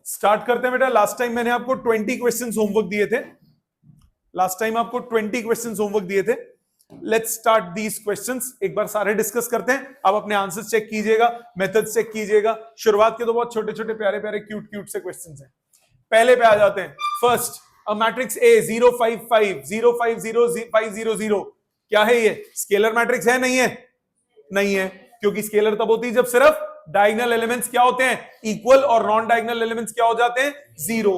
Start करते हैं बेटा। लास्ट टाइम मैंने आपको 20 क्वेश्चंस होमवर्क दिए थे। लास्ट टाइम आपको 20 क्वेश्चंस होमवर्क दिए थे। Let's start these questions. एक बार सारे डिस्कस करते हैं। अब अपने आंसर्स चेक कीजिएगा, मेथड्स चेक कीजिएगा। शुरुआत के तो बहुत छोटे छोटे प्यारे प्यारे क्यूट क्यूट से क्वेश्चंस हैं। पहले पे आ जाते हैं। फर्स्ट, अ मैट्रिक्स ए 0 5 5 0 5 0 5 0 0, क्या है ये? स्केलर मैट्रिक्स है? नहीं है? नहीं है, क्योंकि स्केलर तब होती है जब सिर्फ डायगोनल एलिमेंट्स क्या होते हैं? इक्वल, और नॉन डायगोनल एलिमेंट्स क्या हो जाते हैं? जीरो।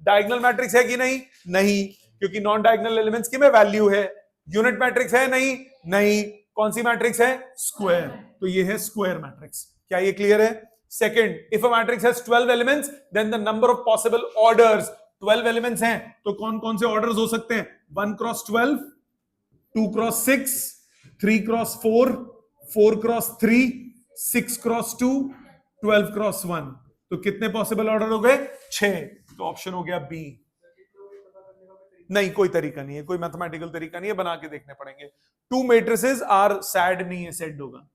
डायगोनल मैट्रिक्स है कि नहीं? नहीं, क्योंकि नॉन डायगोनल एलिमेंट्स की में वैल्यू है। यूनिट मैट्रिक्स है? नहीं। नहीं, कौन सी मैट्रिक्स है? स्क्वायर। तो ये है स्क्वायर मैट्रिक्स। क्या ये क्लियर है? Second, if a matrix has 12 elements then the number of possible orders. 12 elements हैं तो कौन कौन से ऑर्डर्स हो सकते हैं? 1 cross 12, 2 cross 6, 3 cross 4, 4 cross 3, 6 cross 2, 12 cross 1। तो कितने पॉसिबल ऑर्डर हो गए? 6। तो ऑप्शन हो गया बी। नहीं, कोई तरीका नहीं है, कोई मैथमेटिकल तरीका नहीं है, बना के देखने पड़ेंगे। टू मैट्रिसेस आर सैड नहीं है, सेड होगा।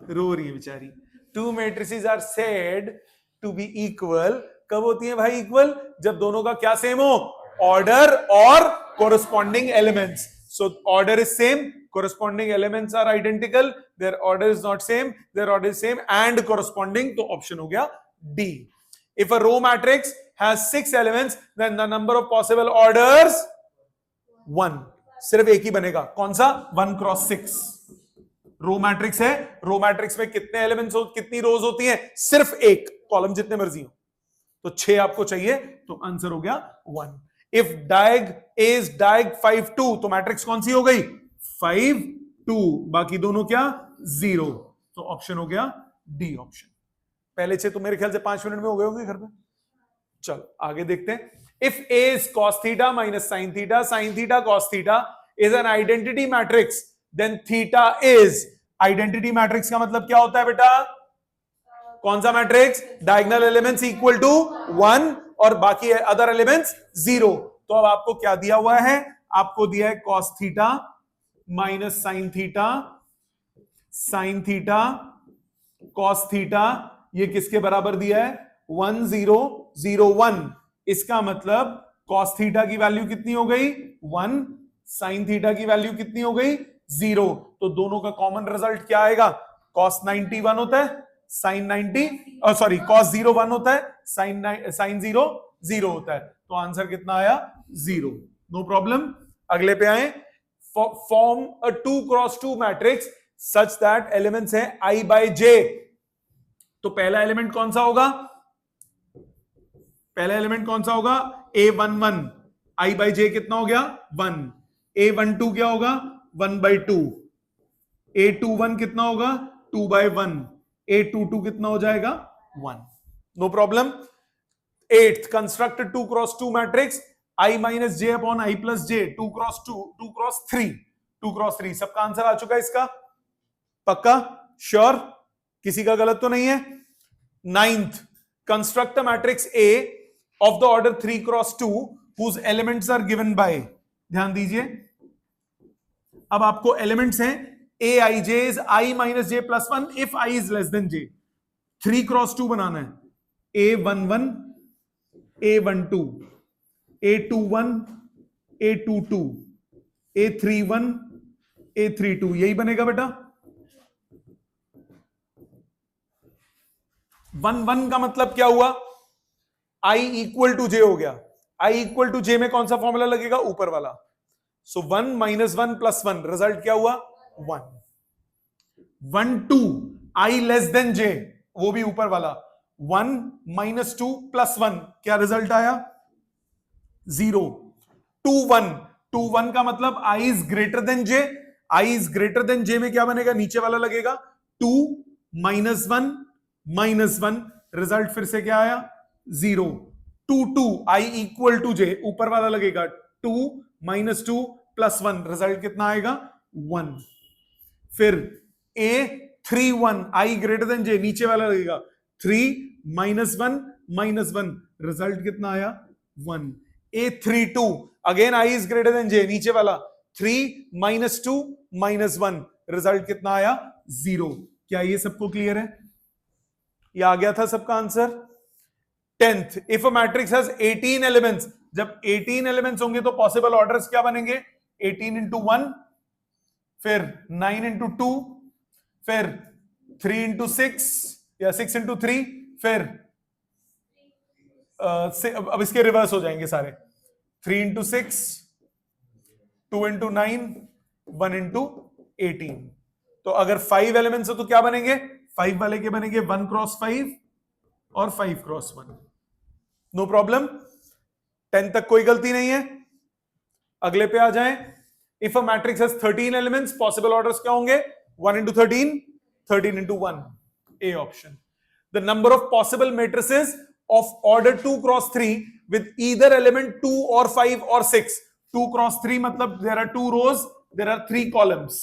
रो रही है बेचारी। Two matrices are said to be equal. कब होती है भाई इक्वल? जब दोनों का क्या सेम हो? ऑर्डर और corresponding elements. So order is same, corresponding elements are identical, their order is not same, their order is same and corresponding, तो option हो गया D. If a row matrix has 6 elements, then the number of possible orders 1. सिर्फ एक ही बनेगा, कौन सा? 1 cross 6। Row matrix है, row matrix में कितने एलिमेंट्स कितनी रोज होती हैं? सिर्फ एक, कॉलम जितने मर्जी हो। तो 6 आपको चाहिए, तो आंसर हो गया 1. इफ डायग इज डायग 5 2, तो मैट्रिक्स कौन सी हो गई? 5 2, बाकी दोनों क्या? 0। तो ऑप्शन हो गया डी ऑप्शन। पहले 6 तो मेरे ख्याल से 5 मिनट में हो गए होंगे घर पे। चलो आगे देखते हैं। If A is cos theta minus sine theta, sine theta cos theta is an identity matrix, then theta is. Identity matrix का मतलब क्या होता है बेटा? कौन सा matrix? Diagonal elements equal to 1 और बाकी अदर एलिमेंट्स 0। तो अब आपको क्या दिया हुआ है? आपको दिया है cos theta minus sine theta, sine theta cos theta, ये किसके बराबर दिया है? 1 0 0 1। इसका मतलब cos थीटा की वैल्यू कितनी हो गई? 1, साइन थीटा की वैल्यू कितनी हो गई? 0। तो दोनों का कॉमन रिजल्ट क्या आएगा? cos 90 1 होता है, साइन 90 सॉरी cos 0 1 होता है, साइन 0 0 होता है। तो आंसर कितना आया? 0। No problem. अगले पे आए। Form a 2 cross 2 matrix such that elements है i बाय j। तो पहला एलिमेंट कौन सा होगा? पहला एलिमेंट कौन सा होगा? a11। i बाय j कितना हो गया? 1। a12 क्या होगा? 1 बाय 2। a21 कितना होगा? 2 बाय 1। a22 कितना हो जाएगा? 1। No problem. 8th, construct 2 cross 2 matrix i minus j upon i plus j, 2 cross 2, 2 cross 3, 2 cross 3। सबका आंसर आ चुका है इसका? पक्का? श्योर? किसी का गलत तो नहीं है? 9th, construct matrix A of the order 3 cross 2 whose elements are given by। ध्यान दीजिए, अब आपको एलिमेंट्स हैं a i j is i minus j plus 1 if i is less than j। 3 cross 2 बनाना है। a11, a12, a21, a22, a31, a32, यही बनेगा बेटा। 1 1 का मतलब क्या हुआ? i इक्वल टू j हो गया। i इक्वल टू j में कौन सा फॉर्मूला लगेगा? ऊपर वाला। सो 1 माइनस 1 प्लस 1, रिजल्ट क्या हुआ? 1 1 2, i लेस देन j, वो भी ऊपर वाला। 1 माइनस 2 प्लस 1, क्या रिजल्ट आया? 0। 2 1, 2 1 का मतलब i is greater than j। i is greater than j में क्या बनेगा? नीचे वाला लगेगा। 2 माइनस 1, रिजल्ट फिर से क्या आया? 0। 2 2, i इक्वल टू j, ऊपर वाला लगेगा। 2 माइनस 2 प्लस 1, रिजल्ट कितना आएगा? 1। फिर a 3 1, i greater than j, नीचे वाला लगेगा। 3 माइनस 1, रिजल्ट कितना आया? 1। a 3 2, again i is greater than j, नीचे वाला। 3 माइनस 2 माइनस 1, रिजल्ट कितना आया? 0। क्या ये सबको क्लियर है? ये आ गया था सबका answer? 10th, if a matrix has 18 elements, जब 18 elements होंगे तो पॉसिबल ऑर्डर्स क्या बनेंगे? 18 into 1, फिर 9 into 2, फिर 3 into 6 या 6 into 3, फिर अब इसके रिवर्स हो जाएंगे सारे, 3 into 6, 2 into 9, 1 into 18। तो अगर 5 एलिमेंट्स हो तो क्या बनेंगे? 5 वाले के बनेंगे 1 क्रॉस 5 और 5 क्रॉस 1। नो प्रॉब्लम, 10 तक कोई गलती नहीं है। अगले पे आ जाएं। If a matrix has 13 elements, possible orders क्या होंगे? 1 into 13, 13 into 1, A option. The number of possible matrices of order 2 cross 3 with either element 2 or 5 or 6। 2 cross 3 मतलब there are 2 rows, there are 3 columns।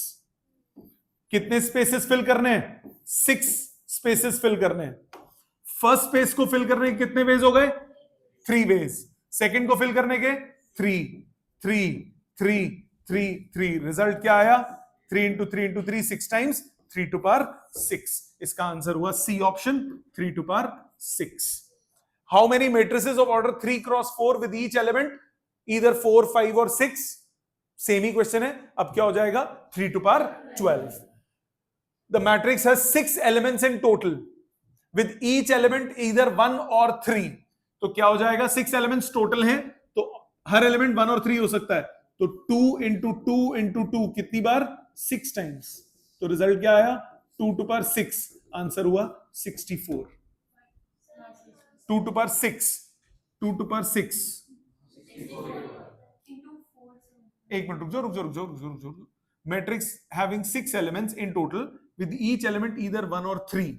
कितने spaces fill करने हैं? 6 spaces fill करने हैं। First space को fill करने के कितने वेज हो गए? 3 वेज। सेकंड को फिल करने के 3 3 3 3 3। रिजल्ट क्या आया? 3 into 3 into 3, 6 times 3 to power 6। इसका आंसर हुआ C option, 3 to power 6। How many matrices of order 3 cross 4 with each element either 4, 5 or 6? Same he question है। अब क्या हो जाएगा? 3 to power 12। The matrix has 6 elements in total with each element either 1 or 3। तो क्या हो जाएगा? 6 elements total हैं, तो हर एलिमेंट 1 और 3 हो सकता है। तो 2 into 2 into 2 कितनी बार? 6 टाइम्स। तो रिजल्ट क्या आया? 2 to power 6। आंसर हुआ 64। 2 to power 6, 2 to power 6। एक मिनट रुक जाओ। Matrix having 6 elements in total with each element either 1 और 3,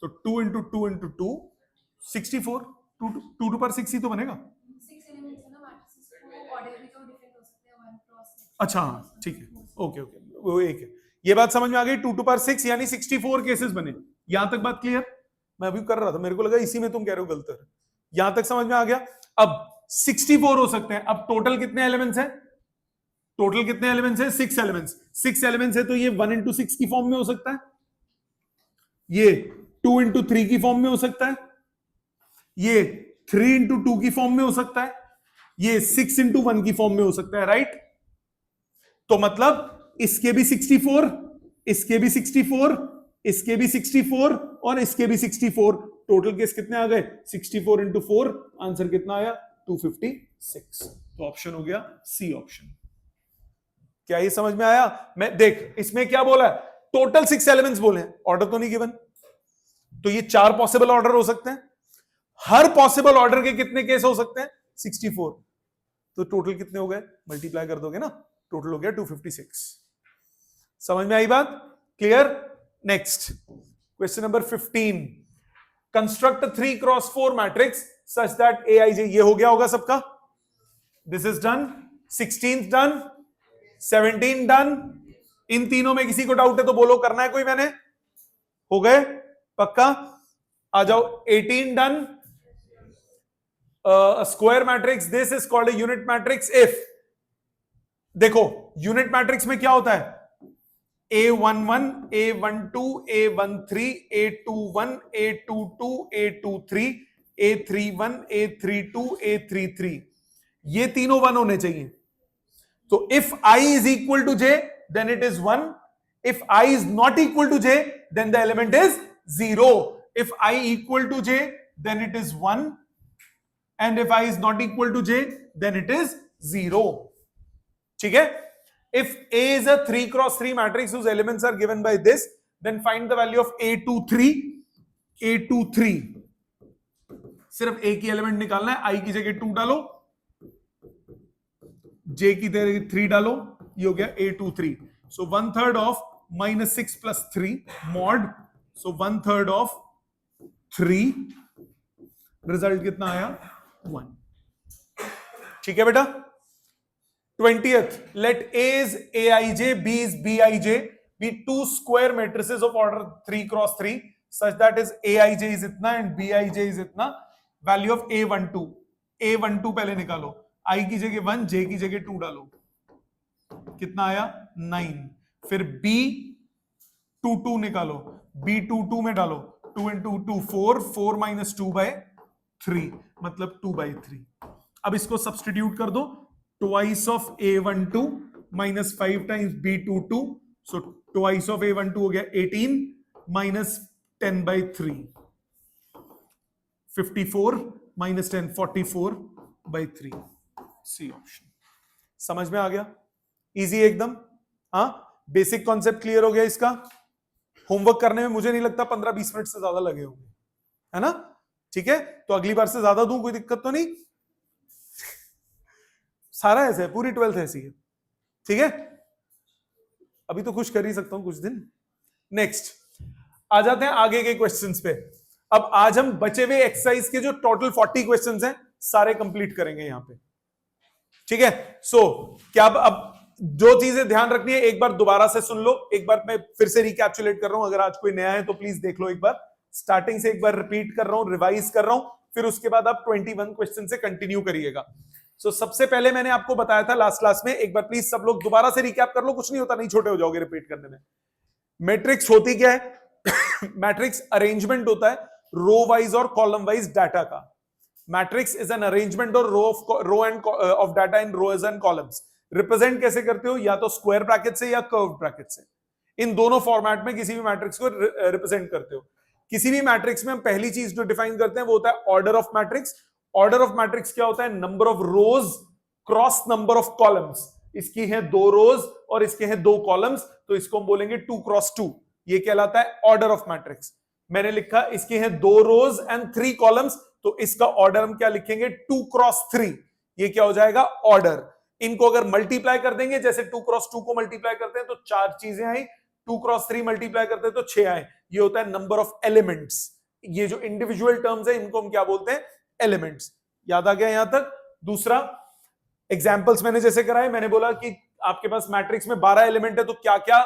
तो 2 into 2 into 2, 64। 2 to power 6 ही तो बनेगा। अच्छा ठीक है, ओके वो एक है। ये बात समझ में आ गई। 2 to power 6 यानी 64 केसेस बने। यहां तक बात क्लियर? मैं अभी कर रहा था, मेरे को लगा इसी में तुम कह रहे हो गलत है। यहां तक समझ में आ गया। अब 64 हो सकते हैं। अब टोटल कितने एलिमेंट्स हैं? टोटल कितने एलिमेंट्स हैं? 6 एलिमेंट्स। 6 एलिमेंट्स है तो ये 1 into 6 की फॉर्म में हो सकता है, ये 2 into 3 की फॉर्म में हो सकता है, ये 3 into 2 की फॉर्म में हो सकता है, ये 6 into 1 की फॉर्म में हो सकता है, राइट? तो मतलब इसके भी 64, इसके भी 64, इसके भी 64 और इसके भी 64। टोटल केस कितने आ गए? 64 into 4। आंसर कितना आया? 256। तो ऑप्शन हो गया सी ऑप्शन। क्या ये समझ में आया? मैं देख इसमें क्या बोला है? टोटल 6 एलिमेंट्स बोले हैं, ऑर्डर तो नहीं गिवन। तो ये 4 पॉसिबल ऑर्डर हो सकते हैं। हर पॉसिबल ऑर्डर के कितने केस हो सकते हैं? 64। तो टोटल कितने हो गए? मल्टीप्लाई कर दोगे ना, टोटल हो गया 256। समझ में आई बात? Clear? Next question number 15। Construct 3 cross 4 matrix such that AIJ। ये हो गया होगा सबका। This is done. 16 done, 17 done. इन तीनों में किसी को डाउट है तो बोलो, करना है कोई? मैंने हो गए पक्का? आ जाओ। 18 done. Square matrix, this is called a unit matrix if. देखो यूनिट मैट्रिक्स में क्या होता है? A11, A12, A13, A21, A22, A23, A31, A32, A33, ये तीनों 1 होने चाहिए। तो if I is equal to J then it is 1। if I is not equal to J then the element is 0। if I equal to J then it is 1 and if I is not equal to J then it is 0। ठीक है? If A is a 3 cross 3 matrix whose elements are given by this, then find the value of A23। A23 सिर्फ A की element निकालना है। I की जगह 2 डालो, J की जगह 3 डालो, ये हो गया A23। So 1/3 of -6 + 3 mod, so 1/3 of 3। Result कितना आया? 1। ठीक है बेटा? 20th, let A's Aij, B's Bij be 2 square matrices of order 3 cross 3 such that is Aij is इतना and Bij is इतना। Value of A12। A12 पहले निकालो, I की जगह 1, J की जगह 2 डालो, कितना आया? 9। फिर B22 निकालो, B22 में डालो 2 इंटू 2 4, 4 माइनस 2/3 मतलब 2/3। अब इसको सब्सटीट्यूट कर दो, twice of A12 minus 5 times B22, so twice of A12 हो गया 18 माइनस 10/3, 54 माइनस 10 44/3। C option. समझ में आ गया? इजी एकदम। हाँ, बेसिक कॉन्सेप्ट क्लियर हो गया इसका। होमवर्क करने में मुझे नहीं लगता 15-20 मिनट से ज्यादा लगे होंगे, है ना? ठीक है, तो अगली बार से ज्यादा दूं, कोई दिक्कत तो नहीं? सारा ऐसे है, पूरी 12th ऐसी है। ठीक है, अभी तो खुश कर ही सकता हूं कुछ दिन। नेक्स्ट आ जाते हैं आगे के क्वेश्चंस पे। अब आज हम बचे हुए एक्सरसाइज के जो टोटल 40 क्वेश्चंस हैं सारे कंप्लीट करेंगे यहां पे। ठीक है, सो क्या अब जो चीजें ध्यान रखनी है एक बार दोबारा से सुन लो, एक बार मैं फिर से रिकैप्चुलेट कर रहा हूं। अगर आज कोई नया है तो प्लीज देख लो एक बार, स्टार्टिंग से एक बार रिपीट कर रहा हूं, रिवाइज कर रहा हूं, फिर उसके बाद आप 21 क्वेश्चन से कंटिन्यू करिएगा। सो सबसे पहले मैंने आपको बताया था लास्ट क्लास में, एक बार प्लीज सब लोग दोबारा से रिकैप कर लो, कुछ नहीं होता, नहीं छोटे हो जाओगे रिपीट करने में। मैट्रिक्स होती क्या है? मैट्रिक्स अरेंजमेंट होता है रो वाइज और कॉलम वाइज डाटा का। मैट्रिक्स इज एन अरेंजमेंट और row and of data in rows and columns. Represent कैसे करते हो? या तो स्क्वायर ब्रैकेट से या कर्व ब्रैकेट से। इन दोनों फॉर्मेट में किसी भी मैट्रिक्स को रिप्रेजेंट करते हो। किसी भी मैट्रिक्स में हम पहली चीज जो डिफाइन करते हैं वो होता है order of matrix. Order of matrix क्या होता है? Number of rose cross number of columns. इसकी है 2 रोज और इसके हैं 2 कॉलम्स, तो इसको हम बोलेंगे 2 क्रॉस 2। ये कहलाता है ऑर्डर ऑफ मैट्रिक्स। मैंने लिखा इसके हैं 2 रोज एंड 3 कॉलम्स, तो इसका ऑर्डर हम क्या लिखेंगे? 2 क्रॉस 3। ये क्या हो जाएगा? ऑर्डर। इनको अगर मल्टीप्लाई कर देंगे, जैसे 2 क्रॉस 2 को मल्टीप्लाई करते हैं तो 4 चीजें आई, 2 क्रॉस 3 मल्टीप्लाई करते हैं तो 6 आए। ये होता है नंबर ऑफ एलिमेंट्स। ये जो इंडिविजुअल टर्म्स है इनको हम क्या बोलते हैं? एलिमेंट्स। याद आ गया यहां तक? दूसरा एग्जाम्पल्स मैंने जैसे कराए, मैंने बोला कि आपके पास मैट्रिक्स में 12 एलिमेंट है तो क्या क्या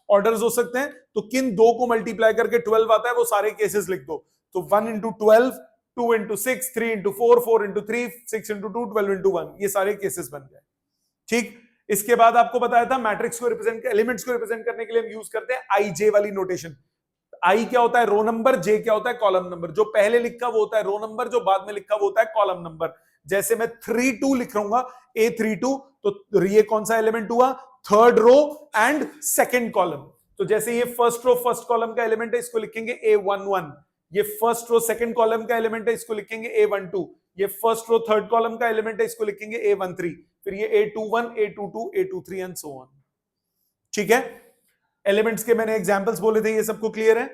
ऑर्डर्स हो सकते हैं, तो किन 2 को मल्टीप्लाई करके 12 आता है वो सारे केसेस लिख दो। तो 1 into 12, 2 into 6, 3 into 4, 4 into 3, 6 into 2, 12 into 1, ये सारे केसेस बन गए। ठीक, इसके बाद आपको बताया था मैट्रिक्स को रिप्रेजेंट, एलिमेंट्स को रिप्रेजेंट करने के लिए हम यूज करते हैं आई जे वाली नोटेशन। आई क्या होता है? रो नंबर। जे क्या होता है? Column number. जो पहले लिखा वो होता है रो नंबर, जो बाद में लिखा वो होता है कॉलम नंबर। जैसे मैं 32 लिख रहा हूँ A32, तो ये कौन सा एलिमेंट हुआ? Third row and second column. तो जैसे ये फर्स्ट रो फर्स्ट कॉलम का एलिमेंट है, इसको लिखेंगे A11। ये फर्स्ट रो सेकंड कॉलम का एलिमेंट है, इसको लिखेंगे A12। ये फर्स्ट रो थर्ड कॉलम का एलिमेंट है, इसको लिखेंगे A13। फिर ये A21, A22, A23 and so on. ठीक है, एलिमेंट्स के मैंने एग्जांपल्स बोले थे, ये सबको क्लियर है?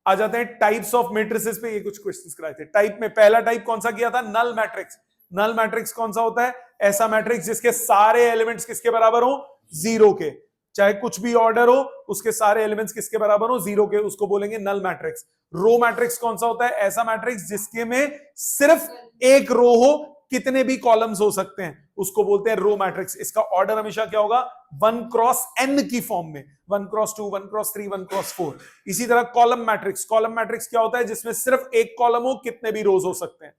आ जाते हैं टाइप्स ऑफ मैट्रिसेस पे। ये कुछ क्वेश्चंस कराए थे टाइप में। पहला टाइप कौन सा किया था? Null matrix. नल मैट्रिक्स कौन सा होता है? ऐसा मैट्रिक्स जिसके सारे एलिमेंट्स किसके बराबर हो? 0 के। चाहे कुछ भी ऑर्डर हो, उसके सारे एलिमेंट्स किसके बराबर हो? 0 के, उसको बोलेंगे नल मैट्रिक्स। रो मैट्रिक्स कौन सा होता है? ऐसा मैट्रिक्स जिसके में सिर्फ एक रो हो, कितने भी कॉलम्स हो सकते हैं, उसको बोलते हैं रो मैट्रिक्स। इसका ऑर्डर हमेशा क्या होगा? 1 क्रॉस n की फॉर्म में, 1 क्रॉस 2, 1 क्रॉस 3, 1 क्रॉस 4। इसी तरह कॉलम मैट्रिक्स। कॉलम मैट्रिक्स क्या होता है? जिसमें सिर्फ एक कॉलम हो, कितने भी रोज हो सकते हैं।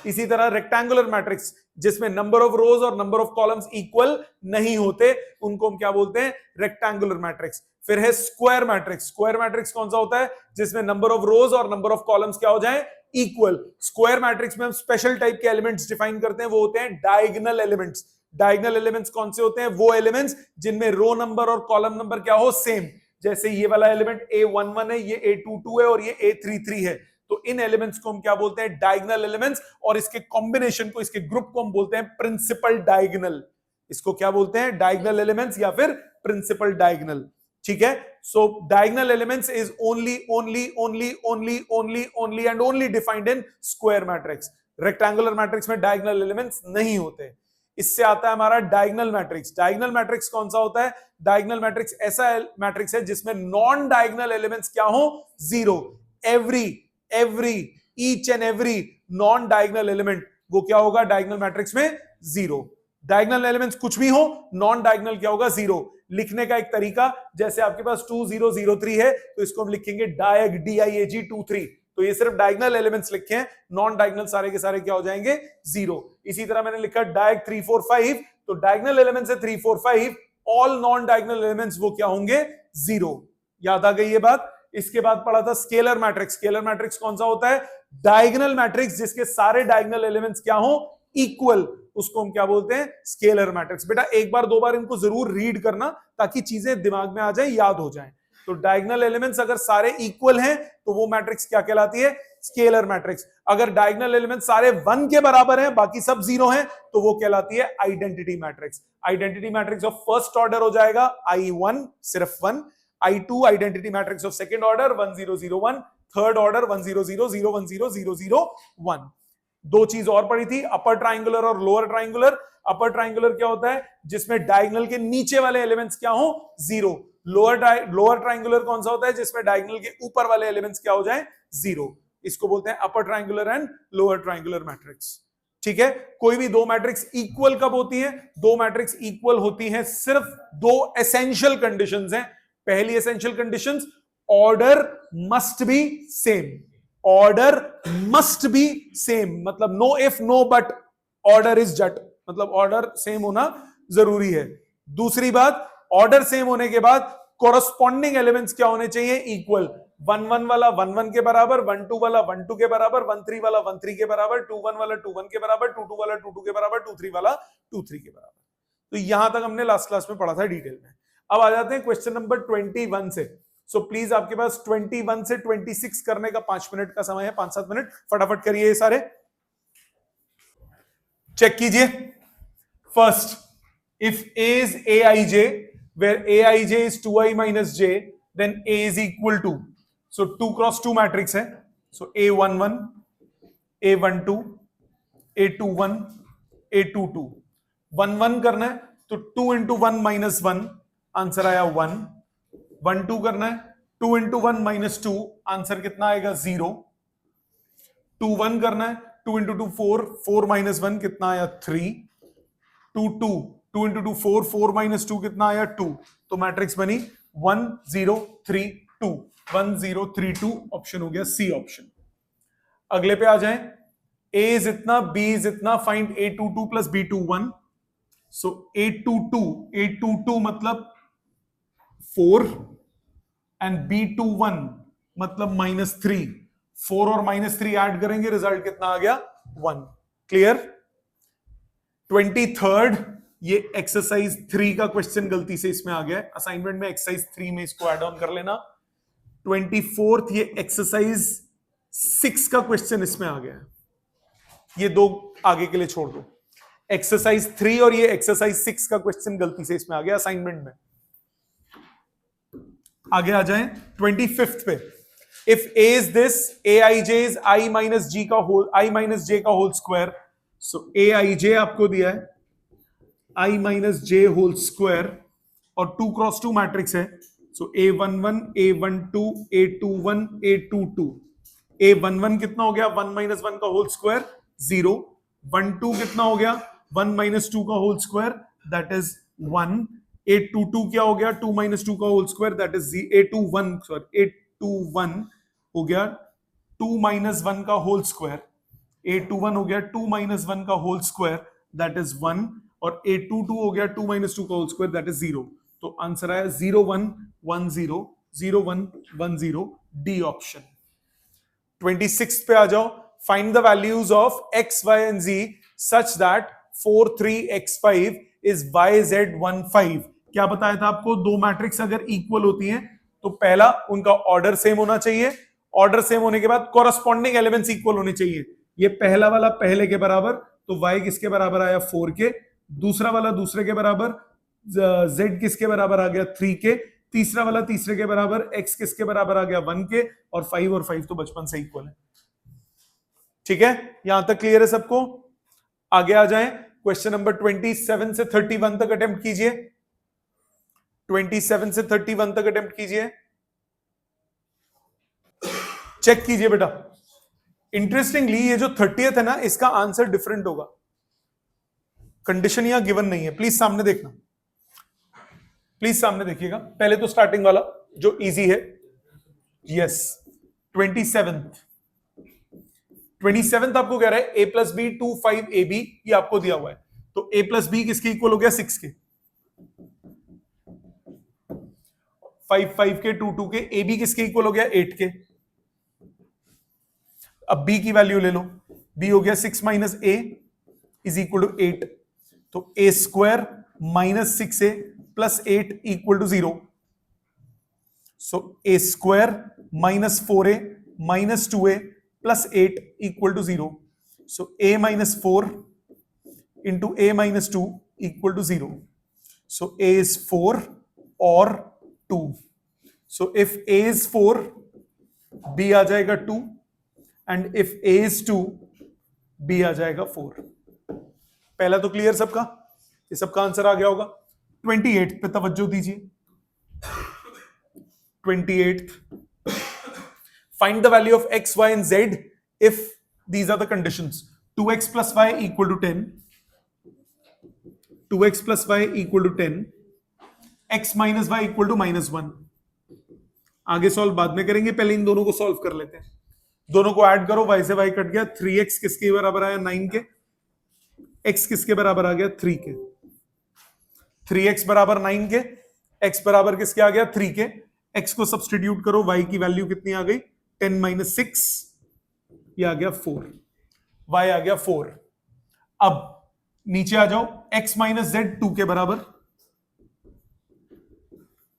इसी तरह रेक्टेंगुलर मैट्रिक्स, जिसमें नंबर ऑफ रोज और नंबर ऑफ कॉलम्स इक्वल नहीं होते, उनको हम क्या बोलते हैं? Rectangular matrix. फिर है स्क्वायर मैट्रिक्स। स्क्वायर मैट्रिक्स कौन सा होता है? जिसमें नंबर ऑफ रोज और नंबर ऑफ कॉलम्स क्या हो जाए? इक्वल। स्क्वायर मैट्रिक्स में हम स्पेशल टाइप के एलिमेंट्स डिफाइन करते हैं, वो होते हैं डायगोनल एलिमेंट्स। डायगोनल एलिमेंट्स कौन से होते हैं? वो एलिमेंट्स जिनमें रो नंबर और कॉलम नंबर क्या हो? सेम। जैसे ये वाला एलिमेंट A11 है, ये A22 है और ये A33 है, तो इन एलिमेंट्स को हम क्या बोलते हैं? Diagonal elements. और इसके कॉम्बिनेशन को, इसके ग्रुप को हम बोलते हैं प्रिंसिपल डायगोनल। इसको क्या बोलते हैं? डायगोनल एलिमेंट्स या फिर प्रिंसिपल डायगोनल। ठीक है, so diagonal elements is only and only defined in square matrix. Rectangular matrix में डायगोनल एलिमेंट्स नहीं होते। इससे आता है हमारा डायगोनल मैट्रिक्स। डायगोनल मैट्रिक्स कौन सा होता है? डायगोनल मैट्रिक्स ऐसा मैट्रिक्स है जिसमें नॉन डायगोनल एलिमेंट्स क्या हो? 0। Every each and every non diagonal element वो क्या होगा डायगोनल मैट्रिक्स में? 0। डायगोनल एलिमेंट्स कुछ भी हो, नॉन डायगोनल क्या होगा? 0। लिखने का एक तरीका, जैसे आपके पास 2 0 0 3 है तो इसको हम लिखेंगे डायग DIAG 2 3। तो ये सिर्फ डायगोनल एलिमेंट्स लिखे हैं, नॉन डायगोनल सारे के सारे क्या हो जाएंगे? 0। इसी तरह मैंने लिखा डायग 3 4 5, तो डायगोनल एलिमेंट्स है 3 4 5, ऑल नॉन डायगोनल एलिमेंट्स वो क्या होंगे? 0। याद आ गई ये बात? इसके बाद पढ़ा था स्केलर मैट्रिक्स। स्केलर मैट्रिक्स कौन सा होता है? डायगोनल मैट्रिक्स जिसके सारे डायगोनल एलिमेंट्स क्या हो? इक्वल, उसको हम क्या बोलते हैं? Scalar matrix. बेटा एक बार दो बार इनको जरूर रीड करना ताकि चीजें दिमाग में आ जाए, याद हो जाए। तो डायगोनल एलिमेंट्स अगर सारे इक्वल हैं तो वो मैट्रिक्स क्या कहलाती है? Scalar matrix. अगर डायगोनल एलिमेंट्स सारे 1 के बराबर हैं, बाकी सब 0 हैं, तो वो कहलाती है identity matrix. Identity matrix of first order हो जाएगा I1 सिर्फ 1, I2 identity matrix of second order 1 0 0 1, third order 1 0 0 0 1 0 0 0 1। दो चीज और पढ़ी थी, अपर ट्राइंगुलर और लोअर ट्राइंगुलर। अपर ट्राइंगुलर क्या होता है? जिसमें डायगोनल के नीचे वाले एलिमेंट्स क्या हो? 0। लोअर ट्राइंगुलर कौन सा होता है? जिसमें डायगोनल के ऊपर वाले एलिमेंट्स क्या हो जाए? 0। इसको बोलते हैं upper triangular and lower triangular matrix. ठीक है। कोई भी दो मैट्रिक्स इक्वल कब होती है? दो मैट्रिक्स इक्वल होती हैं सिर्फ दो एसेंशियल कंडीशंस हैं। पहली essential conditions, order must be same. Order must be same मतलब no if no but, order is just, मतलब ऑर्डर सेम होना जरूरी है। दूसरी बात, ऑर्डर सेम होने के बाद कोरस्पॉन्डिंग एलिमेंट्स क्या होने चाहिए? इक्वल। 1 1 वाला 1 1 के बराबर, 1 2 वाला 1 2 के बराबर, 1 3 वाला 1 3 के बराबर, 2 1 वाला 2 1 के बराबर, 2 2 वाला 2 2 के बराबर, 2 3 वाला 2 3 के बराबर। तो यहां तक हमने लास्ट क्लास में पढ़ा था डिटेल में। अब आ जाते हैं क्वेश्चन नंबर 21 से। सो प्लीज आपके पास 21 से 26 करने का 5 मिनट का समय है, 5-7 मिनट, फटाफट करिए ये सारे। चेक कीजिए। First, if A is Aij where Aij is 2i minus j, then A is equal to, so 2 cross 2 matrix है, so A11 A12 A21 A22। 1 1 करना है तो 2 into 1 minus 1, आंसर आया 1। 1 2 करना है, 2 into 1 minus 2, आंसर कितना आएगा? 0। 2 1 करना है, 2 into 2 4, 4 minus 1 कितना आया? 3। 2 2, 2 into 2 4, 4 minus 2 कितना आया? 2। तो मैट्रिक्स बनी 1 0 3 2, 1 0 3 2, ऑप्शन हो गया सी ऑप्शन। अगले पे आ जाएं। A इज इतना, B इज इतना, फाइंड A22 प्लस B21। सो A22 मतलब 4 एंड B21 मतलब -3। 4 और -3 ऐड करेंगे, रिजल्ट कितना आ गया? 1। क्लियर। 23rd, ये एक्सरसाइज 3 का क्वेश्चन गलती से इसमें आ गया है, असाइनमेंट में एक्सरसाइज 3 में इसको ऐड ऑन कर लेना। 24th, ये एक्सरसाइज 6 का क्वेश्चन इसमें आ गया है, ये दो आगे के लिए छोड़ दो। एक्सरसाइज 3 और ये एक्सरसाइज 6 का क्वेश्चन गलती से इसमें आ गया असाइनमेंट में। आगे आ जाएं 25th पे। If A is this, Aij is I minus j का होल स्क्वायर। सो Aij आपको दिया है I minus j whole square और 2 क्रॉस 2 मैट्रिक्स है। सो A11 A12 A21 A22। A11 कितना हो गया? 1 minus 1 का होल स्क्वायर 0। 1 2 कितना हो गया? 1 minus 2 का whole square, that is 1। A22 क्या हो गया? 2 minus 2 का whole square, that is A21 हो गया 2 minus 1 का होल स्क्वायर। A21 हो गया 2 minus 1 का होल स्क्वायर, दैट इज 1। और A22 हो गया 2 minus 2 का होल स्क्वायर, दैट इज 0। तो आंसर आया 0 1 1 0 0 1 1 0, डी ऑप्शन। 26 पे आ जाओ। Find the values of x, y and z such that 4 3 x5 is yz15। क्या बताया था आपको? दो मैट्रिक्स अगर इक्वल होती हैं तो पहला, उनका ऑर्डर सेम होना चाहिए। ऑर्डर सेम होने के बाद कॉरस्पॉन्डिंग एलिमेंट्स इक्वल होने चाहिए। ये पहला वाला पहले के बराबर, तो y किसके बराबर आया? 4 के। दूसरा वाला दूसरे के बराबर, z किसके बराबर आ गया? 3 के। तीसरा वाला तीसरे के बराबर, x किसके बराबर आ गया? 1 के। और 5 तो बचपन से इक्वल है। ठीक है, यहां तक क्लियर है सबको? आगे आ जाएं। क्वेश्चन नंबर 27 से 31 तक अटेम्प्ट कीजिए। 27 से 31 तक अटेम्प्ट कीजिए। चेक कीजिए बेटा। इंटरेस्टिंगली ये जो 30th है ना, इसका आंसर डिफरेंट होगा। कंडीशन यहां गिवन नहीं है, प्लीज सामने देखना, प्लीज सामने देखिएगा। पहले तो स्टार्टिंग वाला जो इजी है, यस 27th आपको कह रहा है a प्लस बी 2 5 ab, ये आपको दिया हुआ है। तो a प्लस बी किसके इक्वल हो गया? 6 के। 5 5 के, 2 2 के, ए बी किसके इक्वल हो गया 8 के। अब बी की वैल्यू ले लो, बी हो गया 6 minus a is equal to 8, तो a square minus 6a plus 8 equal to 0। So a square minus 4a minus 2a plus 8 equal to 0। So a minus 4 into a minus 2 equal to 0। So a is 4 और 2। So if a is 4, b आ जाएगा 2, and if a is 2, b आ जाएगा 4। पहला तो clear सबका, ये सबका आंसर आ गया होगा। 28 पे तवज्जो दीजिए। 28, find the value of x, y and z if these are the conditions। 2x plus y equal to 10, 2x plus y equal to 10, x minus y equal to -1। आगे सॉल्व बाद में करेंगे, पहले इन दोनों को सॉल्व कर लेते हैं। दोनों को ऐड करो, y से y कट गया, 3x किसके बराबर आया 9 के, x किसके बराबर आ गया 3 के। 3x बराबर 9 के, x बराबर किसके आ गया 3 के। x को सब्सटीट्यूट करो, y की वैल्यू कितनी आ गई 10 माइनस 6, ये आ गया 4, y आ गया 4। अब नीचे आ जाओ, x माइनस z 2 के बराबर,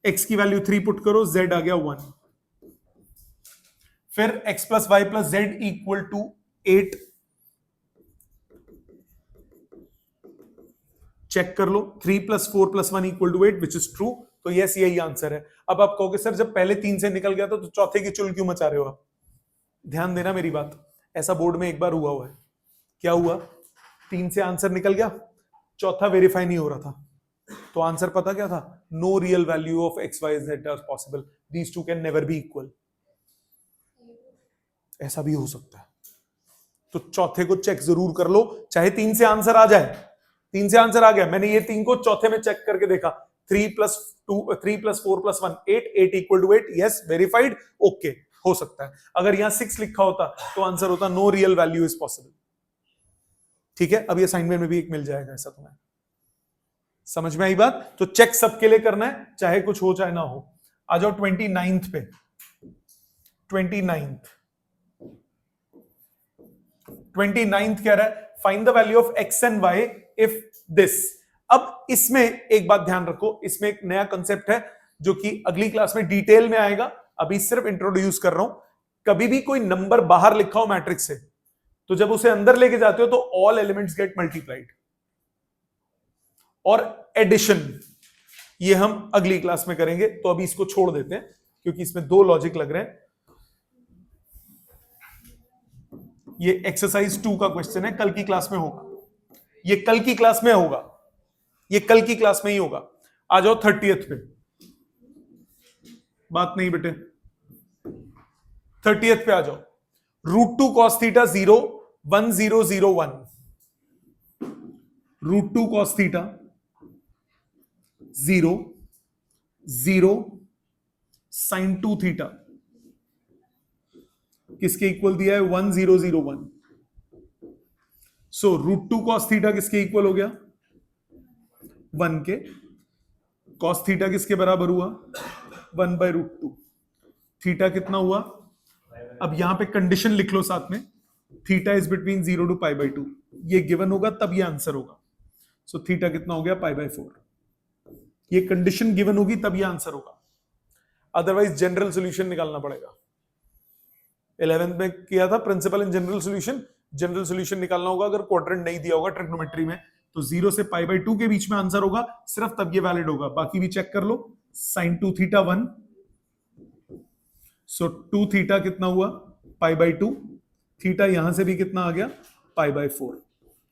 x की वैल्यू 3 पुट करो, z आ गया 1। फिर x plus y plus z equal to 8, check कर लो, 3 plus 4 plus 1 equal to 8 which is true. तो यस, यही आंसर है। अब आप कहोगे सर जब पहले 3 से निकल गया था तो चौथे की चुल क्यों मचा रहे हो आप? ध्यान देना मेरी बात, ऐसा बोर्ड में एक बार हुआ है। क्या हुआ? 3 से आंसर निकल गया, चौथा वेरीफाई नहीं हो रहा था, तो आंसर पता क्या था? No real value of x y z are possible, these two can never be equal. ऐसा भी हो सकता है, तो चौथे को चेक जरूर कर लो, चाहे 3 से आंसर आ जाए। 3 से आंसर आ गया, मैंने ये 3 को चौथे में चेक करके देखा, 3 plus 4 plus 1 8, 8 equal to 8, yes verified, okay हो सकता है। अगर यहां 6 लिखा होता तो आंसर होता no real value is possible. ठीक है, अब ये असाइनमेंट में भी एक मिल जाएगा ऐसा तुम्हें। समझ में आई बात? तो चेक सबके लिए करना है, चाहे कुछ हो चाहे ना हो। आ जाओ 29th पे। 29th कह रहा है find the value of x and y if this. अब इसमें एक बात ध्यान रखो, इसमें एक नया कंसेप्ट है जो कि अगली क्लास में डिटेल में आएगा, अभी सिर्फ इंट्रोड्यूस कर रहा हूं। कभी भी कोई नंबर बाहर लिखा हो मैट्रिक्स से, तो जब उसे अंदर लेके जाते हो तो ऑल एलिमेंट्स गेट मल्टीप्लाइड। और एडिशन ये हम अगली क्लास में करेंगे, तो अभी इसको छोड़ देते हैं क्योंकि इसमें 2 लॉजिक लग रहे हैं। ये एक्सरसाइज 2 का क्वेश्चन है, कल की क्लास में होगा, ये कल की क्लास में होगा, ये कल की क्लास में ही होगा। आ जाओ 30th पे। बात नहीं बेटे, 30th पे आ जाओ। √2 cos theta 0 1 0 0 1, √2 cos theta 0 0 sin 2 theta किसके इक्वल दिया है? 1 0 0 1। सो √2 cos थीटा किसके इक्वल हो गया? 1 के। cos थीटा किसके बराबर हुआ? 1 बाय √2। थीटा कितना हुआ? अब यहां पे कंडीशन लिख लो साथ में, theta is between 0 to pi by 2। ये गिवन होगा तब ये आंसर होगा। सो थीटा कितना हो गया? Pi by 4। ये कंडीशन गिवन होगी तब ये आंसर होगा, अदरवाइज जनरल सॉल्यूशन निकालना पड़ेगा। 11th में किया था principal in general solution, general solution निकालना होगा। अगर क्वाड्रेंट नहीं दिया होगा ट्रिग्नोमेट्री में तो 0 से पाई बाय 2 के बीच में आंसर होगा, सिर्फ तब ये वैलिड होगा। बाकी भी चेक कर लो। sin 2 थीटा 1, सो 2 थीटा कितना हुआ? पाई बाय 2। थीटा यहां से भी कितना आ गया? Pi by 4।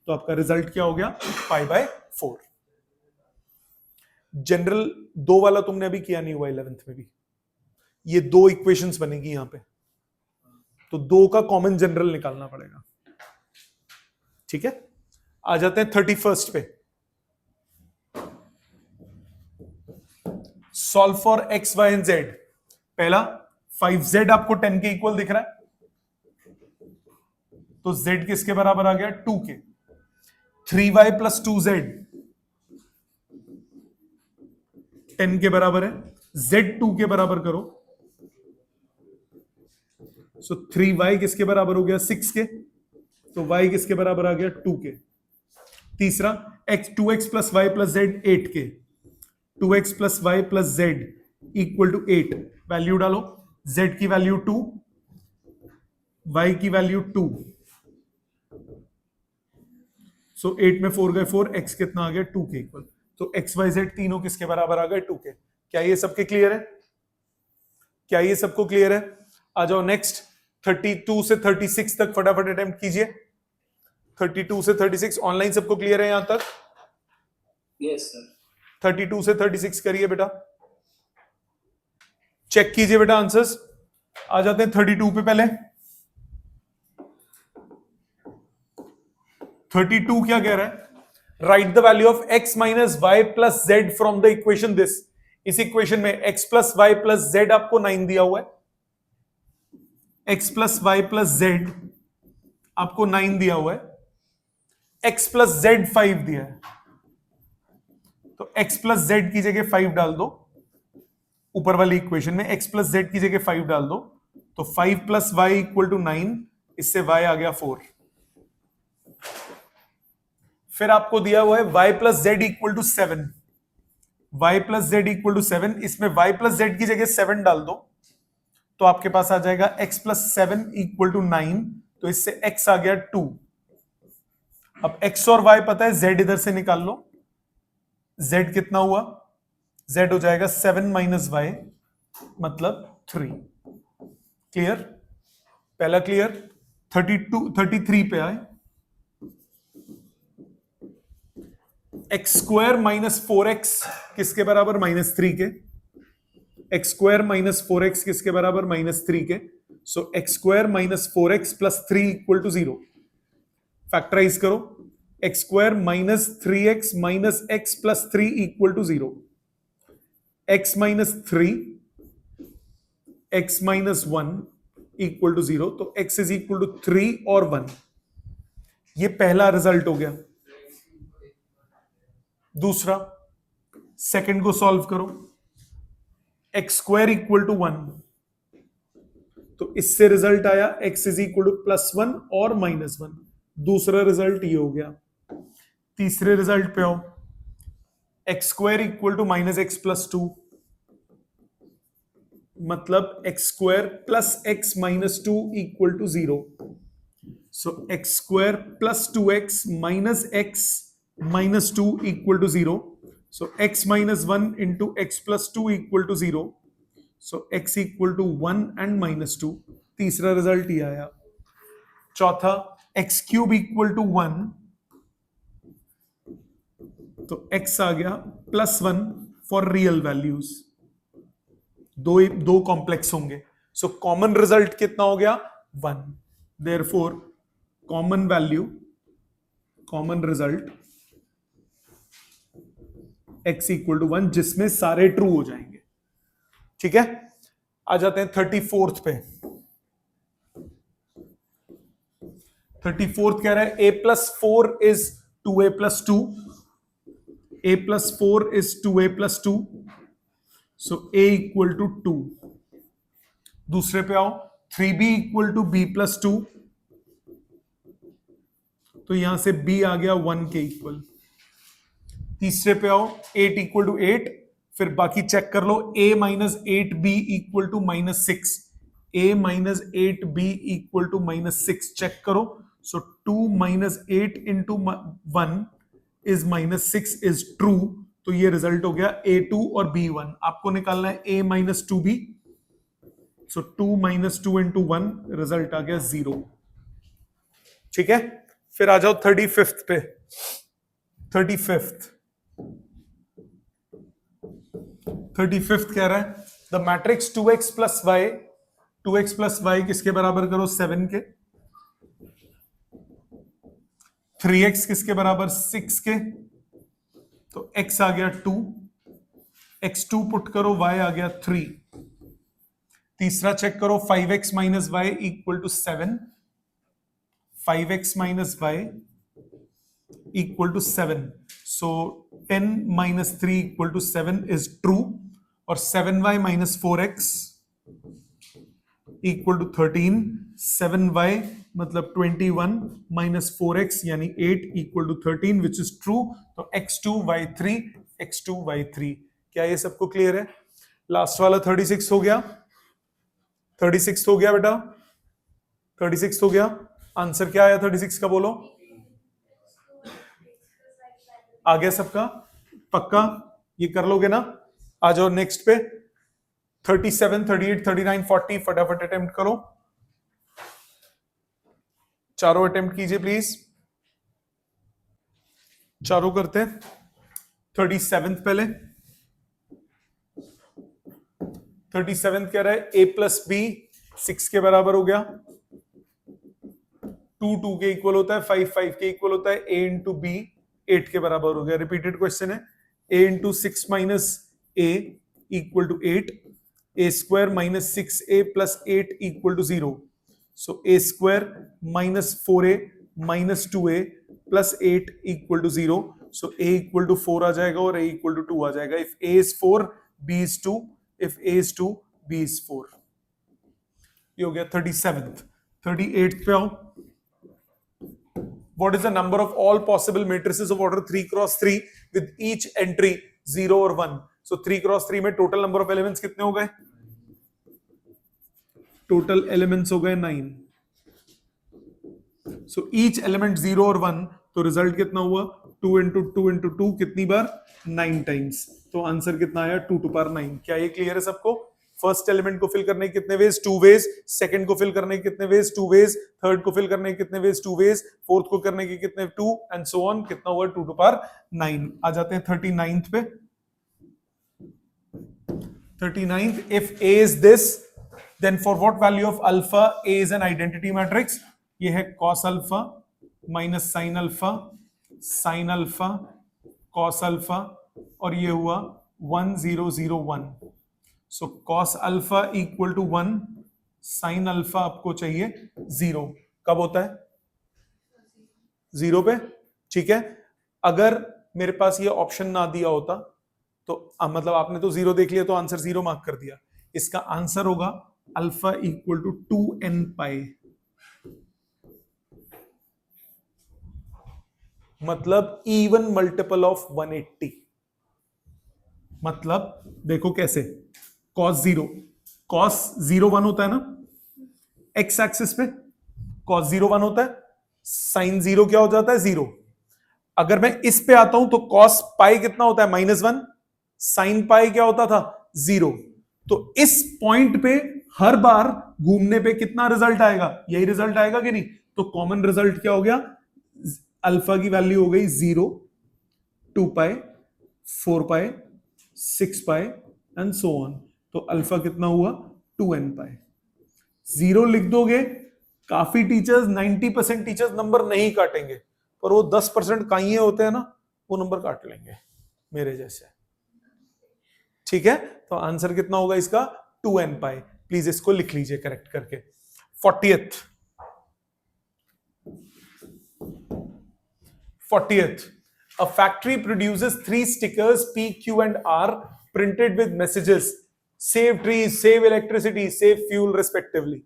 तो आपका रिजल्ट क्या हो गया? Pi by 4। जनरल 2 वाला तुमने अभी किया नहीं हुआ 11th में भी। ये 2 इक्वेशंस बनेगी यहां पे, तो 2 का कॉमन जनरल निकालना पड़ेगा। ठीक है, आ जाते हैं 31st पे। Solve for x, y and z। पहला 5z आपको 10 के इक्वल दिख रहा है, तो z किसके बराबर आ गया? 2 के। 3y प्लस 2z 10 के बराबर है, Z2 के बराबर करो। सो 3y किसके बराबर हो गया? 6 के। तो y किसके बराबर आ गया? 2 के। तीसरा x 2x plus y plus z 8 के। 2x plus y plus z equal to 8। Value डालो, z की वैल्यू 2, y की वैल्यू 2। सो 8 में 4 गए 4, x कितना आ गया? 2 के इक्वल। तो x y z तीनों किसके बराबर आ गए? 2 के। क्या ये सबके क्लियर है? क्या ये सबको क्लियर है? आ जाओ नेक्स्ट। 32 से 36 तक फटाफट अटेम्प्ट कीजिए। 32 से 36 ऑनलाइन सबको क्लियर है यहां तक? Yes sir. 32 से 36 करिए बेटा, चेक कीजिए बेटा आंसर्स। आ जाते हैं 32 पे। पहले 32 क्या कह रहा है? Write the value of x minus y plus z from the equation this. इस इक्वेशन में x plus y plus z आपको 9 दिया हुआ है। x plus y plus z आपको 9 दिया हुआ है। x प्लस जेड 5 दिया है। तो x प्लस जेड की जगह 5 डाल दो। ऊपर वाली इक्वेशन में x प्लस जेड की जगह 5 डाल दो। तो 5 प्लस वाई इक्वल टू 9। इससे y आ गया 4। फिर आपको दिया हुआ है y plus z equal to 7। y plus z equal to 7। इसमें y प्लस जेड की जगह 7 डाल दो। तो आपके पास आ जाएगा x प्लस 7 इक्वल टू 9। तो इससे x आ गया 2। अब x और y पता है, z इधर से निकाल लो। z कितना हुआ? z हो जाएगा 7 माइनस y मतलब 3। क्लियर? पहला क्लियर। 33 पे आए। एक्स स्क्वायर माइनस 4x किसके बराबर? -3 के। एक्स स्क्वायर माइनस 4x किसके बराबर? -3 के। So x square minus 4x plus 3 equal to 0। Factorise करो। X square minus 3x minus x plus 3 equal to 0। x minus 3 x minus 1 equal to 0। तो x is equal to 3 और 1। ये पहला result हो गया। दूसरा, सेकंड को सॉल्व करो। X square equal to 1। तो इससे रिजल्ट आया x इज इक्वल टू +1 और -1। दूसरा रिजल्ट ये हो गया। तीसरे रिजल्ट पे आओ। X square equal to -x plus 2 मतलब x square plus x minus 2 equal to 0। So x square plus 2x minus x minus 2 equal to 0. So x minus 1 into x plus 2 equal to 0. So x equal to 1 and minus 2. तीसरा result ये आया। चौथा, x cube equal to 1। तो x आ गया +1 for real values. दो complex होंगे। So common result कितना हो गया? 1। Therefore common value, common result x equal to 1, जिसमें सारे ट्रू हो जाएंगे। ठीक है, आ जाते हैं 34th पे। 34th कह रहा है a plus 4 is 2a plus 2। a plus 4 is 2a plus 2। So a equal to 2। दूसरे पे आओ। 3b equal to b plus 2। तो यहां से b आ गया 1 के इक्वल। तीसरे पे आओ। 8 इक्वल टू 8। फिर बाकी चेक कर लो। a minus 8b equal to -6। a minus 8b equal to -6 check करो। So 2 minus 8 into 1 is -6 is true. तो ये रिजल्ट हो गया a2 और b1। आपको निकालना है a minus 2b। So 2 minus 2 into 1 result आ गया 0। ठीक है, फिर आ जाओ 35th पे। 35th कह रहा है the matrix 2x plus y. 2x plus y किसके बराबर करो? 7 के। 3x किसके बराबर? 6 के। तो x आ गया 2। x2 पुट करो, y आ गया 3। तीसरा चेक करो। 5x minus y equal to 7। 5x minus y equal to 7. So 10 minus 3 equal to 7 is true. और 7y minus 4x equal to 13, 7y मतलब 21 माइनस 4x यानी 8 equal to 13 which is true. तो x2 y3 x2 y3। क्या ये सबको clear है? Last वाला 36 हो गया, 36 हो गया बेटा, 36 हो गया। आंसर क्या आया 36 का बोलो? आ गया सबका? पक्का ये कर लोगे ना? आ जाओ नेक्स्ट पे। 37, 38, 39, 40 फटाफट अटेम्प्ट करो, चारों अटेम्प्ट कीजिए प्लीज, चारों करते हैं। 37 पहले, 37 कह रहा है a प्लस बी 6 के बराबर हो गया, 2 2 के इक्वल होता है, 5 5 के इक्वल होता है, a इंटू बी 8 के बराबर हो गया। रिपीटेड क्वेश्चन है, a into 6 minus a equal to 8, a square minus 6a plus 8 equal to 0। So a square minus 4a minus 2a plus 8 equal to 0। So a equal to 4 आ जाएगा और a equal to 2 आ जाएगा। If a is 4 b is 2, if a is 2 b is 4। ये हो गया 37th। 38th पे आओ। What is the number of all possible matrices of order 3 cross 3 with each entry 0 और 1? So 3 cross 3 में total number of elements कितने हो गए? Total elements हो गए 9। So each element 0 और 1, तो रिजल्ट कितना हुआ? 2 into 2 into 2 कितनी बार? 9 टाइम्स। तो आंसर कितना आया? 2 to power 9। क्या ये क्लियर है सबको? फर्स्ट एलिमेंट को फिल करने के कितने वेज? 2 वेज। सेकंड को फिल करने के कितने वेज? 2 वेज। थर्ड को फिल करने के कितने वेज? 2 वेज। फोर्थ को करने के कितने? 2 एंड सो ऑन। कितना हुआ? 2 to power 9। आ जाते हैं 39th पे। 39th, if A is this, then for what value of alpha A is an identity matrix? ये है cos alpha minus sin alpha, sin alpha, cos alpha, और ये हुआ 1 0 0 1। So cos alpha equal to 1, sin alpha आपको चाहिए 0। कब होता है? 0 पे। ठीक है, अगर मेरे पास ये ऑप्शन ना दिया होता तो मतलब आपने तो 0 देख लिया तो आंसर 0 मार्क कर दिया। इसका आंसर होगा अल्फा इक्वल टू 2n पाई, मतलब इवन मल्टीपल ऑफ 180। मतलब देखो कैसे, cos 0 1 होता है ना x एक्सिस पे, cos 0 1 होता है, sin 0 क्या हो जाता है? 0। अगर मैं इस पे आता हूं तो cos पाई कितना होता है? -1। sin पाई क्या होता था? 0। तो इस पॉइंट पे हर बार घूमने पे कितना रिजल्ट आएगा? यही रिजल्ट आएगा कि नहीं? तो कॉमन रिजल्ट क्या हो गया? अल्फा की वैल्यू हो गई 0, 2 पाई, 4 पाई, 6 पाई एंड सो ऑन। तो अल्फा कितना हुआ? 2n पाई। 0 लिख दोगे, काफी टीचर्स 90% टीचर्स नंबर नहीं काटेंगे, पर वो 10% काइये होते हैं ना, वो नंबर काट लेंगे मेरे जैसे। ठीक है, तो आंसर कितना होगा इसका? 2n pi. प्लीज इसको लिख लीजिए करेक्ट करके। 40th, a factory produces 3 stickers P, Q and R printed with messages save trees, save electricity, save fuel respectively.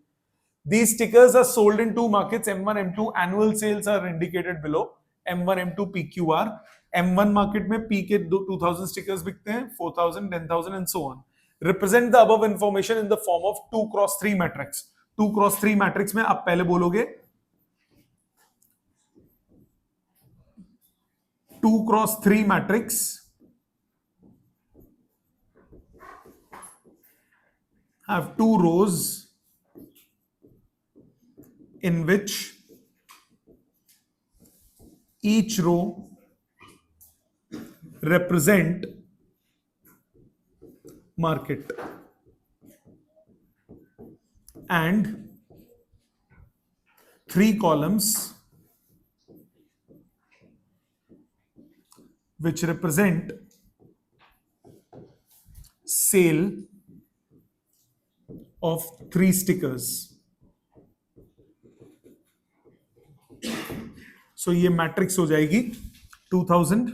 These stickers are sold in 2 markets, M1 M2. Annual sales are indicated below, M1 M2 PQR। M1 market में P के 2000 stickers बिकते हैं, 4000, 10,000 and so on। Represent the above information in the form of 2 cross 3 matrix। 2 cross 3 matrix में आप पहले बोलोगे 2 cross 3 matrix have 2 rows in which each row represent market and 3 columns which represent sale of 3 stickers। सो ये matrix हो जाएगी 2000।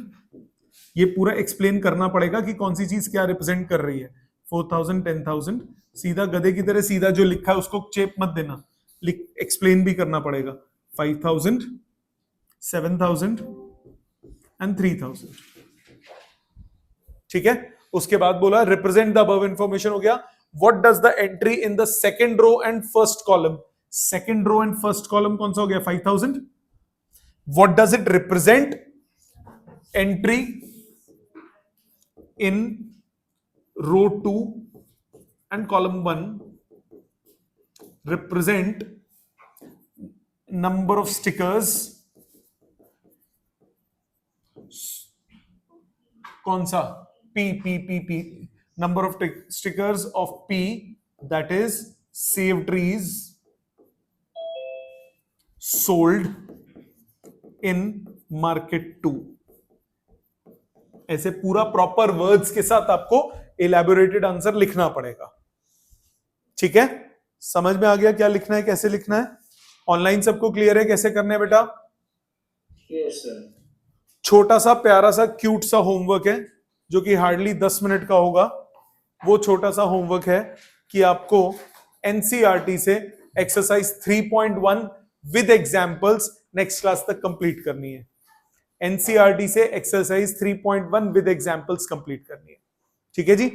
ये पूरा explain करना पड़ेगा कि कौन सी चीज क्या रिप्रेजेंट कर रही है। 4,000, 10,000, सीधा गधे की तरह सीधा जो लिखा है उसको चेप मत देना, एक्सप्लेन भी करना पड़ेगा। 5,000, 7,000 एंड 3,000। ठीक है, उसके बाद बोला रिप्रेजेंट द अबव इंफॉर्मेशन हो गया। What does the entry in the second row and first column, second row and first column कौन सा हो गया? 5,000। What does it represent? Entry in row 2 and column 1 represent number of stickers, कौन सा? P, number of stickers of P, that is save trees sold in market 2। ऐसे पूरा proper words के साथ आपको इलैबोरेटेड आंसर लिखना पड़ेगा। ठीक है, समझ में आ गया क्या लिखना है, कैसे लिखना है? ऑनलाइन सबको क्लियर है कैसे करना है बेटा? Yes, sir. छोटा सा प्यारा सा क्यूट सा होमवर्क है जो कि हार्डली 10 मिनट का होगा। वो छोटा सा होमवर्क है कि आपको एनसीईआरटी से exercise 3.1 with examples next class तक कंप्लीट करनी है। एनसीईआरटी से एक्सरसाइज 3.1 विद एग्जांपल्स कंप्लीट करनी है। ठीक है जी,